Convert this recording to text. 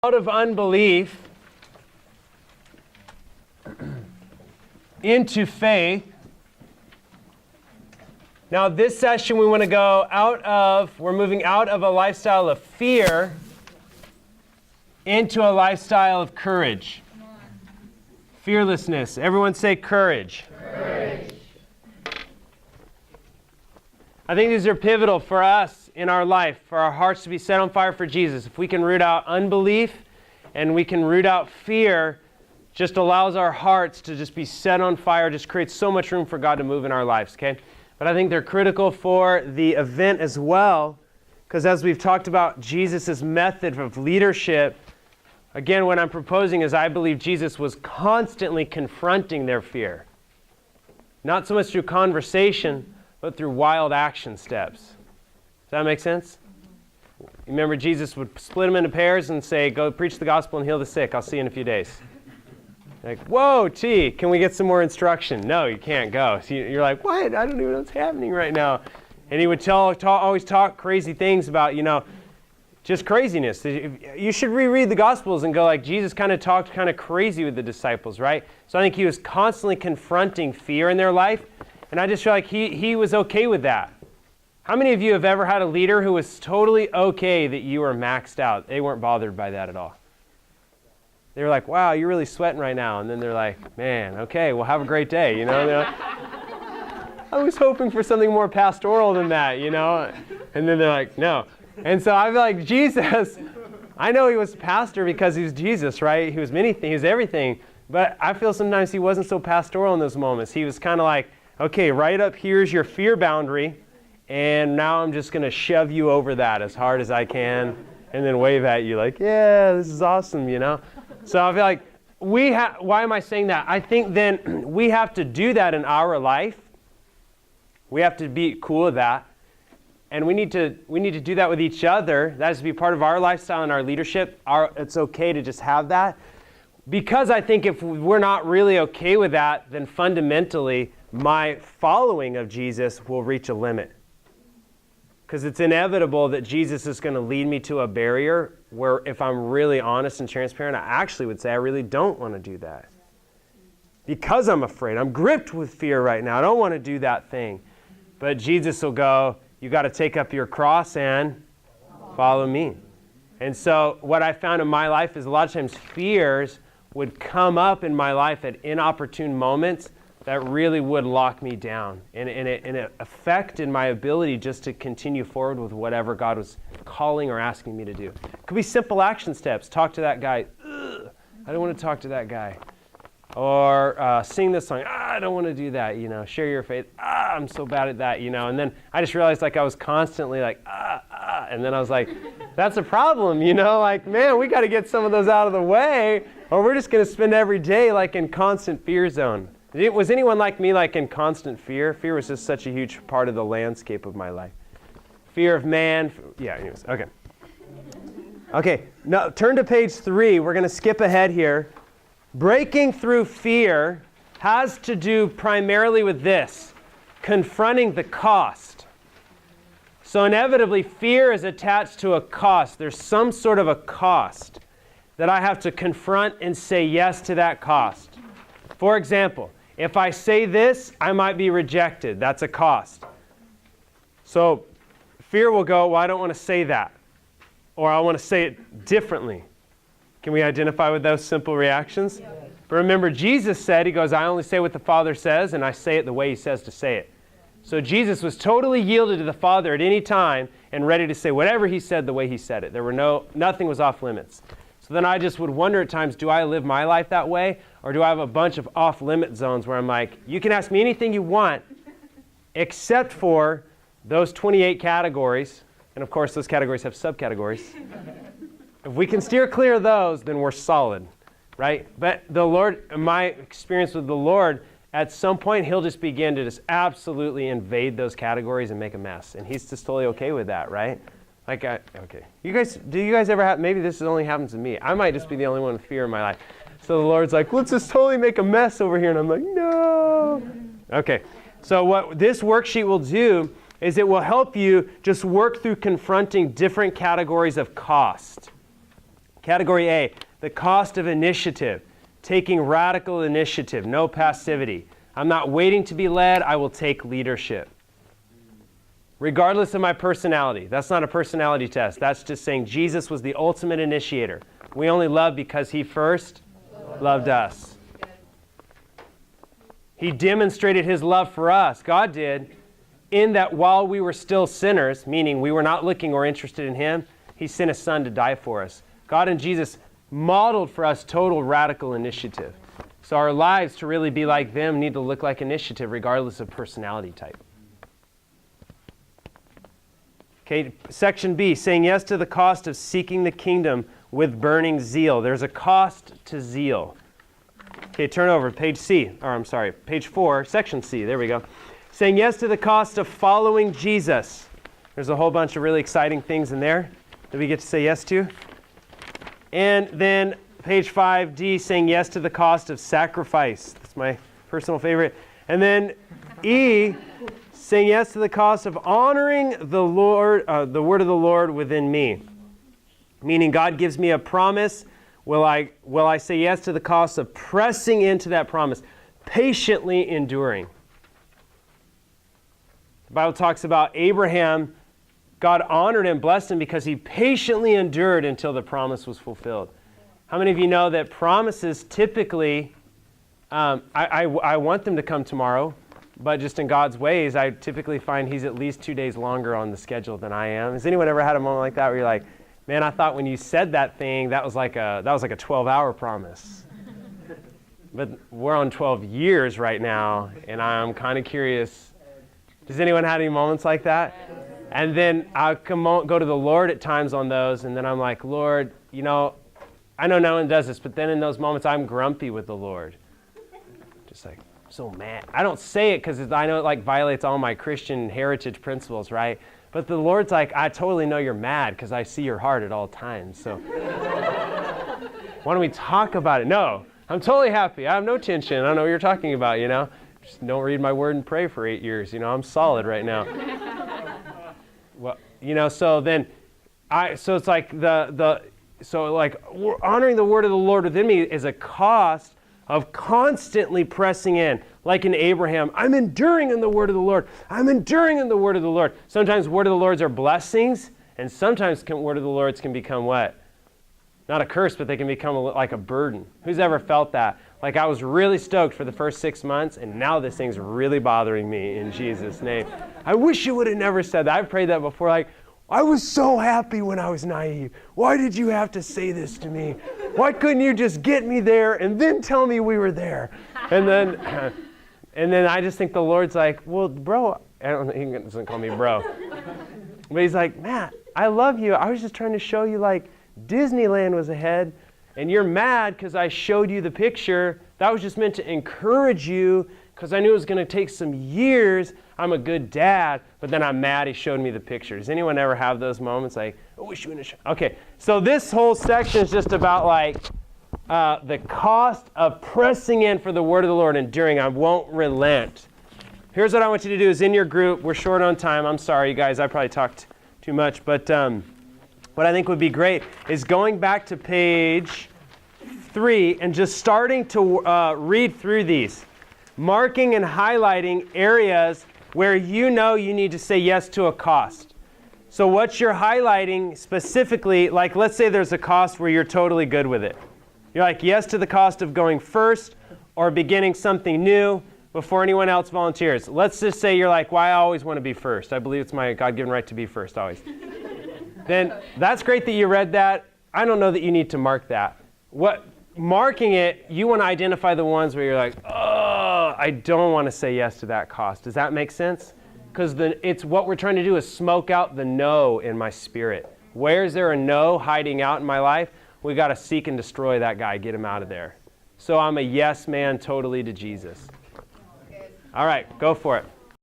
out of unbelief into faith. Now this session we want to go we're moving out of a lifestyle of fear into a lifestyle of courage. Fearlessness. Everyone say courage. Courage. I think these are pivotal for us in our life, for our hearts to be set on fire for Jesus. If we can root out unbelief and we can root out fear, just allows our hearts to just be set on fire, just creates so much room for God to move in our lives, okay? But I think they're critical for the event as well, because as we've talked about Jesus' method of leadership, again, what I'm proposing is I believe Jesus was constantly confronting their fear. Not so much through conversation, but through wild action steps. Does that make sense? You remember Jesus would split them into pairs and say, go preach the gospel and heal the sick. I'll see you in a few days. Like, whoa, T, can we get some more instruction? No, you can't go. So you're like, what? I don't even know what's happening right now. And he would always talk crazy things about, just craziness. You should reread the Gospels and go like, Jesus kind of talked kind of crazy with the disciples, right? So I think he was constantly confronting fear in their life. And I just feel like he was okay with that. How many of you have ever had a leader who was totally okay that you were maxed out? They weren't bothered by that at all. They were like, wow, you're really sweating right now. And then they're like, man, okay, well, have a great day, I was hoping for something more pastoral than that, And then they're like, no. And so I feel like Jesus, I know he was pastor because he was Jesus, right? He was many things, he was everything. But I feel sometimes he wasn't so pastoral in those moments. He was kind of like, okay, right up here's your fear boundary, and now I'm just going to shove you over that as hard as I can, and then wave at you like, yeah, this is awesome, So I feel like why am I saying that? I think then we have to do that in our life. We have to be cool with that. And we need to do that with each other. That has to be part of our lifestyle and our leadership. It's okay to just have that. Because I think if we're not really okay with that, then fundamentally my following of Jesus will reach a limit. Because it's inevitable that Jesus is going to lead me to a barrier where if I'm really honest and transparent, I actually would say I really don't want to do that. Because I'm afraid. I'm gripped with fear right now. I don't want to do that thing. But Jesus will go, you got to take up your cross and follow me. And so what I found in my life is a lot of times fears would come up in my life at inopportune moments that really would lock me down. And it affected my ability just to continue forward with whatever God was calling or asking me to do. It could be simple action steps. Talk to that guy. Ugh, I don't want to talk to that guy. Or sing this song. I don't want to do that. Share your faith. I'm so bad at that. And then I just realized I was constantly like, and then I was like, that's a problem. Man, we got to get some of those out of the way, or we're just going to spend every day in constant fear zone. Was anyone like me in constant fear? Fear was just such a huge part of the landscape of my life. Fear of man. Yeah, anyways, okay. Okay, now turn to page 3. We're going to skip ahead here. Breaking through fear has to do primarily with this, confronting the cost. So inevitably, fear is attached to a cost. There's some sort of a cost that I have to confront and say yes to that cost. For example, if I say this, I might be rejected. That's a cost. So fear will go, well, I don't want to say that. Or I want to say it differently. Can we identify with those simple reactions? Yeah. But remember, Jesus said, he goes, I only say what the Father says, and I say it the way he says to say it. So Jesus was totally yielded to the Father at any time and ready to say whatever he said the way he said it. Nothing was off limits. So then I just would wonder at times, do I live my life that way? Or do I have a bunch of off-limit zones where I'm like, you can ask me anything you want, except for those 28 categories. And of course, those categories have subcategories. If we can steer clear of those, then we're solid, right? But the Lord, my experience with the Lord, at some point, he'll just begin to just absolutely invade those categories and make a mess. And he's just totally okay with that, right? Okay. Do you guys ever have, maybe this only happens to me. I might just be the only one with fear in my life. So the Lord's like, let's just totally make a mess over here. And I'm like, no. Okay. So what this worksheet will do is it will help you just work through confronting different categories of cost. Category A, the cost of initiative. Taking radical initiative, no passivity. I'm not waiting to be led, I will take leadership. Regardless of my personality. That's not a personality test. That's just saying Jesus was the ultimate initiator. We only love because he first loved us. He demonstrated his love for us, God did, in that while we were still sinners, meaning we were not looking or interested in him, he sent his son to die for us. God and Jesus modeled for us total radical initiative. So our lives, to really be like them, need to look like initiative regardless of personality type. Okay, section B, saying yes to the cost of seeking the kingdom with burning zeal. There's a cost to zeal. Okay, turn over, page 4, section C, there we go. Saying yes to the cost of following Jesus. There's a whole bunch of really exciting things in there that we get to say yes to. And then page 5D, saying yes to the cost of sacrifice. That's my personal favorite. And then E, saying yes to the cost of honoring the Lord, the word of the Lord within me. Meaning God gives me a promise. Will I say yes to the cost of pressing into that promise, patiently enduring? The Bible talks about Abraham. God honored him, blessed him because he patiently endured until the promise was fulfilled. How many of you know that promises typically, I want them to come tomorrow, but just in God's ways, I typically find he's at least 2 days longer on the schedule than I am. Has anyone ever had a moment like that where you're like, man, I thought when you said that thing, that was like a 12-hour promise. But we're on 12 years right now, and I'm kind of curious. Does anyone have any moments like that? And then I'll go to the Lord at times on those, and then I'm like, Lord, I know no one does this, but then in those moments I'm grumpy with the Lord. Just like, so mad. I don't say it because I know it violates all my Christian heritage principles, right? But the Lord's like, I totally know you're mad because I see your heart at all times. So why don't we talk about it? No, I'm totally happy. I have no tension. I don't know what you're talking about, Just don't read my word and pray for 8 years. I'm solid right now. Well, so then it's like honoring the word of the Lord within me is a cost of constantly pressing in. Like in Abraham, I'm enduring in the word of the Lord. I'm enduring in the word of the Lord. Sometimes word of the Lords are blessings, and sometimes word of the Lords can become what? Not a curse, but they can become like a burden. Who's ever felt that? Like I was really stoked for the first 6 months, and now this thing's really bothering me in Jesus' name. I wish you would have never said that. I've prayed that before, like, I was so happy when I was naive. Why did you have to say this to me? Why couldn't you just get me there and then tell me we were there? And then I just think the Lord's like, well, bro, he doesn't call me bro. But he's like, Matt, I love you. I was just trying to show you Disneyland was ahead, and you're mad because I showed you the picture. That was just meant to encourage you because I knew it was going to take some years. I'm a good dad, but then I'm mad he showed me the picture. Does anyone ever have those moments like, I wish you wouldn't have shown? Okay, so this whole section is just about the cost of pressing in for the word of the Lord, enduring. I won't relent. Here's what I want you to do is in your group, we're short on time. I'm sorry, you guys. I probably talked too much, but what I think would be great is going back to page 3 and just starting to read through these, marking and highlighting areas where you need to say yes to a cost. So what you're highlighting specifically, let's say there's a cost where you're totally good with it. You're like, yes to the cost of going first or beginning something new before anyone else volunteers. Let's just say you're like, well, I always want to be first. I believe it's my God-given right to be first always. Then that's great that you read that. I don't know that you need to mark that. Marking it, you want to identify the ones where you're like, oh, I don't want to say yes to that cost. Does that make sense? Because it's what we're trying to do is smoke out the no in my spirit. Where is there a no hiding out in my life? We got to seek and destroy that guy, get him out of there. So I'm a yes man totally to Jesus. All right, go for it.